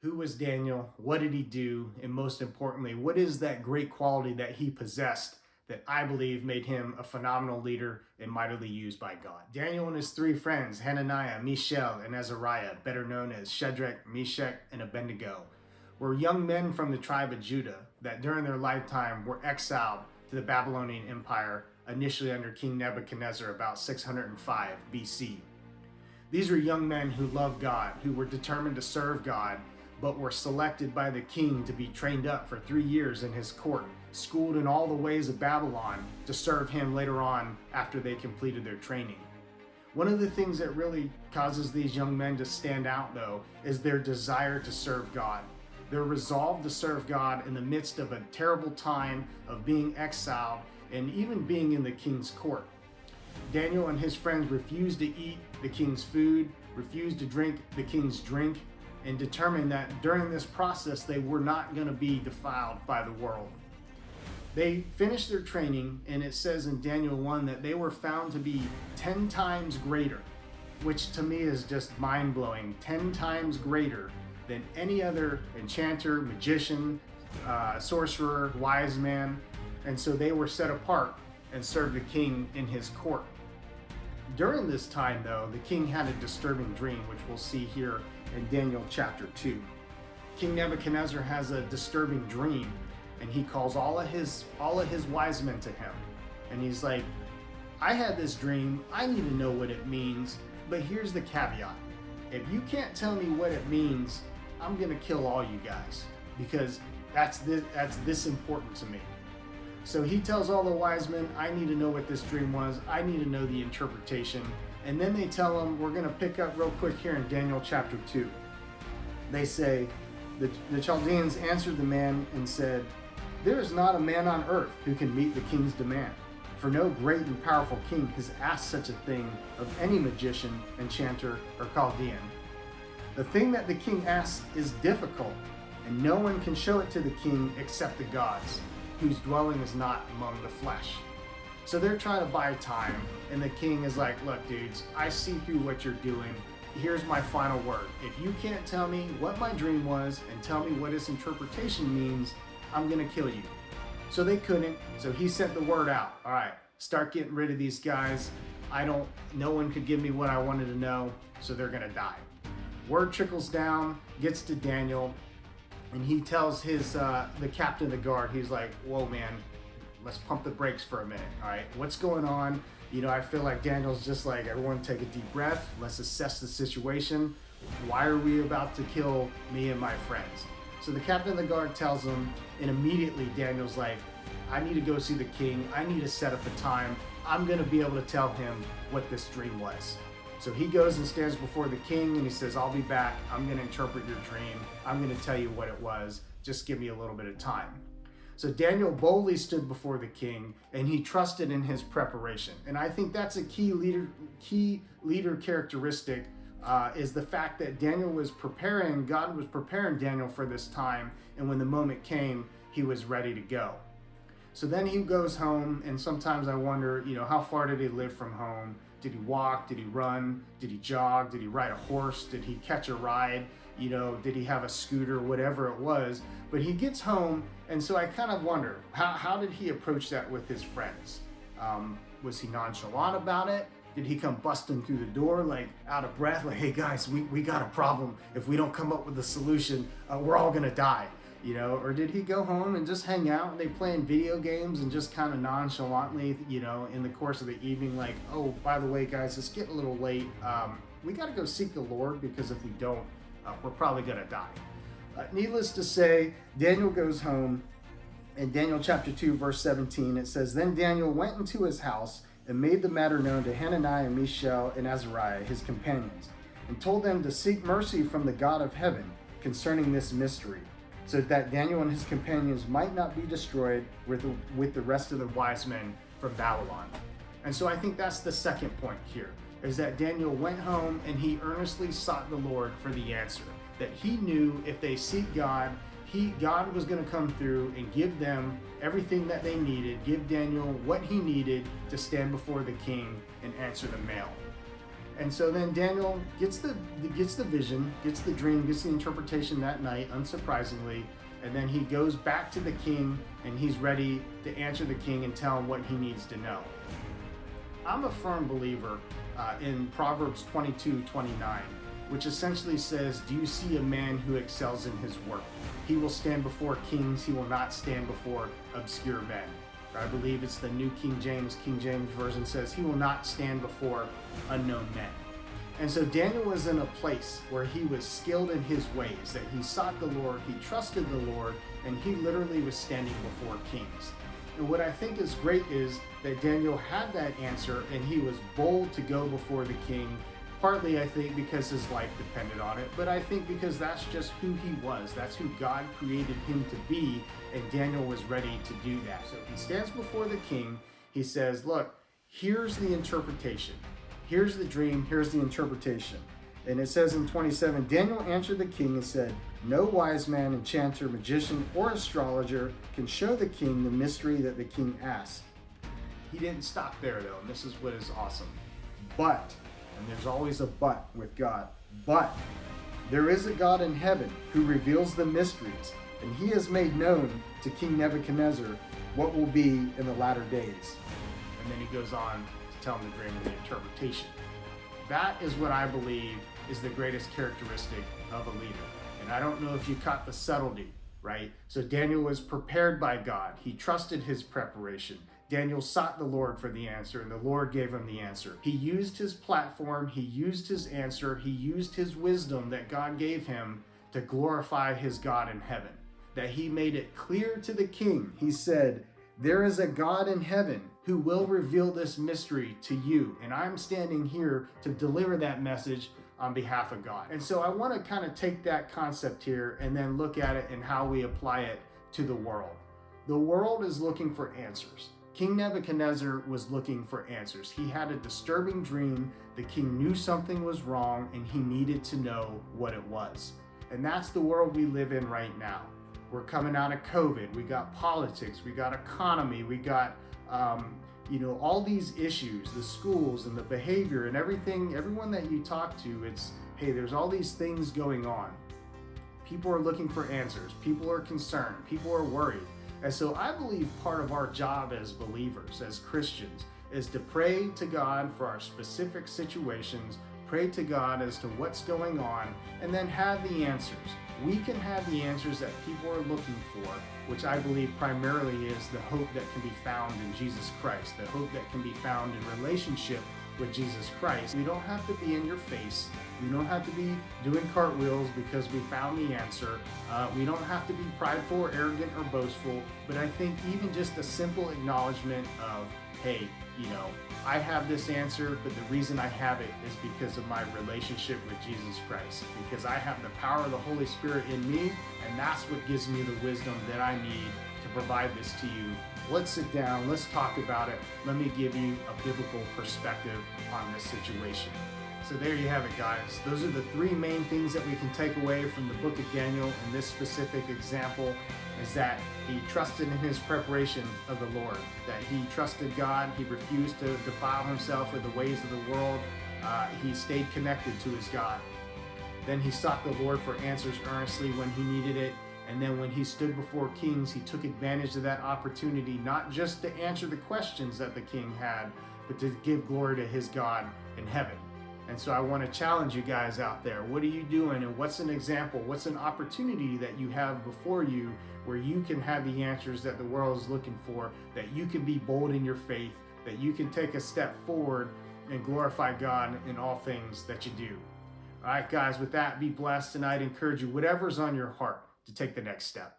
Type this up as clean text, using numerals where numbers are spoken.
Who was Daniel? What did he do? And most importantly, what is that great quality that he possessed that I believe made him a phenomenal leader and mightily used by God? Daniel and his three friends, Hananiah, Mishael, and Azariah, better known as Shadrach, Meshach, and Abednego, were young men from the tribe of Judah that during their lifetime were exiled to the Babylonian Empire, initially under King Nebuchadnezzar about 605 BC. These were young men who loved God, who were determined to serve God, but were selected by the king to be trained up for 3 years in his court, schooled in all the ways of Babylon to serve him later on after they completed their training. One of the things that really causes these young men to stand out, though, is their desire to serve God. Their resolve to serve God in the midst of a terrible time of being exiled and even being in the king's court. Daniel and his friends refused to eat the king's food, refused to drink the king's drink, and determined that during this process they were not going to be defiled by the world. They finished their training, and it says in Daniel 1 that they were found to be 10 times greater, which to me is just mind-blowing. 10 times greater than any other enchanter, magician, sorcerer, wise man. And so they were set apart and served the king in his court. During this time, though, the king had a disturbing dream, which we'll see here in Daniel chapter 2. King Nebuchadnezzar has a disturbing dream, and he calls all of his wise men to him. And he's like, I had this dream, I need to know what it means, but here's the caveat. If you can't tell me what it means, I'm gonna kill all you guys, because that's this important to me. So he tells all the wise men, I need to know what this dream was. I need to know the interpretation. And then they tell him, we're going to pick up real quick here in Daniel chapter 2. They say, the Chaldeans answered the man and said, there is not a man on earth who can meet the king's demand. For no great and powerful king has asked such a thing of any magician, enchanter, or Chaldean. The thing that the king asks is difficult, and no one can show it to the king except the gods, whose dwelling is not among the flesh. So they're trying to buy time, and the king is like, look dudes, I see through what you're doing. Here's my final word. If you can't tell me what my dream was and tell me what its interpretation means, I'm gonna kill you. So they couldn't, so he sent the word out. All right, start getting rid of these guys. No one could give me what I wanted to know, so they're gonna die. Word trickles down, gets to Daniel, and he tells the captain of the guard, he's like, whoa man, let's pump the brakes for a minute, all right? What's going on? I feel like Daniel's just like, everyone take a deep breath, let's assess the situation. Why are we about to kill me and my friends? So the captain of the guard tells him, and immediately Daniel's like, I need to go see the king, I need to set up a time, I'm gonna be able to tell him what this dream was. So he goes and stands before the king and he says, I'll be back. I'm going to interpret your dream. I'm going to tell you what it was. Just give me a little bit of time. So Daniel boldly stood before the king and he trusted in his preparation. And I think that's a key leader characteristic is the fact that Daniel was preparing, God was preparing Daniel for this time. And when the moment came, he was ready to go. So then he goes home, and sometimes I wonder, how far did he live from home? Did he walk? Did he run? Did he jog? Did he ride a horse? Did he catch a ride? Did he have a scooter? Whatever it was. But he gets home, and so I kind of wonder, how did he approach that with his friends? Was he nonchalant about it? Did he come busting through the door, like out of breath? Like, hey guys, we got a problem. If we don't come up with a solution, we're all gonna die. Or did he go home and just hang out and they playing video games and just kind of nonchalantly, in the course of the evening, like, oh, by the way, guys, it's getting a little late. We got to go seek the Lord, because if we don't, we're probably going to die. Needless to say, Daniel goes home. In Daniel chapter 2, verse 17, it says, then Daniel went into his house and made the matter known to Hananiah, Mishael, and Azariah, his companions, and told them to seek mercy from the God of heaven concerning this mystery, so that Daniel and his companions might not be destroyed with the rest of the wise men from Babylon. And so I think that's the second point here, is that Daniel went home and he earnestly sought the Lord for the answer, that he knew if they seek God, God was going to come through and give them everything that they needed, give Daniel what he needed to stand before the king and answer the mail. And so then Daniel gets the vision, gets the dream, gets the interpretation that night, unsurprisingly, and then he goes back to the king and he's ready to answer the king and tell him what he needs to know. I'm a firm believer in Proverbs 22:29, which essentially says, do you see a man who excels in his work? He will stand before kings, he will not stand before obscure men. I believe it's the New King James version says, he will not stand before unknown men. And so Daniel was in a place where he was skilled in his ways, that he sought the Lord, he trusted the Lord, and he literally was standing before kings. And what I think is great is that Daniel had that answer and he was bold to go before the king, partly I think because his life depended on it, but I think because that's just who he was. That's who God created him to be, and Daniel was ready to do that. So he stands before the king, he says, look, here's the interpretation. Here's the dream, here's the interpretation. And it says in 27, Daniel answered the king and said, no wise man, enchanter, magician, or astrologer can show the king the mystery that the king asked. He didn't stop there though, and this is what is awesome. But, and there's always a but with God, but there is a God in heaven who reveals the mysteries, and he has made known to King Nebuchadnezzar what will be in the latter days. And then he goes on to tell him the dream and the interpretation. That is what I believe is the greatest characteristic of a leader. And I don't know if you caught the subtlety, right? So Daniel was prepared by God. He trusted his preparation. Daniel sought the Lord for the answer, and the Lord gave him the answer. He used his platform, he used his answer, he used his wisdom that God gave him to glorify his God in heaven. That he made it clear to the king. He said, there is a God in heaven who will reveal this mystery to you, and I'm standing here to deliver that message on behalf of God. And so I want to kind of take that concept here and then look at it and how we apply it to the world. The world is looking for answers. King Nebuchadnezzar was looking for answers. He had a disturbing dream. The king knew something was wrong and he needed to know what it was. And that's the world we live in right now. We're coming out of COVID. We got politics, we got economy, we got all these issues, the schools and the behavior and everything, everyone that you talk to, it's, hey, there's all these things going on. People are looking for answers. People are concerned. People are worried. And so I believe part of our job as believers, as Christians, is to pray to God for our specific situations, pray to God as to what's going on, and then have the answers. We can have the answers that people are looking for, which I believe primarily is the hope that can be found in Jesus Christ, the hope that can be found in relationship with Jesus Christ. We don't have to be in your face. We don't have to be doing cartwheels because we found the answer. We don't have to be prideful or arrogant or boastful, but I think even just a simple acknowledgement of, hey, I have this answer, but the reason I have it is because of my relationship with Jesus Christ, because I have the power of the Holy Spirit in me, and that's what gives me the wisdom that I need to provide this to you. Let's sit down, let's talk about it. Let me give you a biblical perspective on this situation. So there you have it, guys. Those are the three main things that we can take away from the book of Daniel in this specific example, is that he trusted in his preparation of the Lord, that he trusted God, he refused to defile himself with the ways of the world, he stayed connected to his God. Then he sought the Lord for answers earnestly when he needed it, and then when he stood before kings, he took advantage of that opportunity, not just to answer the questions that the king had, but to give glory to his God in heaven. And so I want to challenge you guys out there. What are you doing, and what's an example? What's an opportunity that you have before you where you can have the answers that the world is looking for, that you can be bold in your faith, that you can take a step forward and glorify God in all things that you do? All right, guys, with that, be blessed, and I'd encourage you, whatever's on your heart, to take the next step.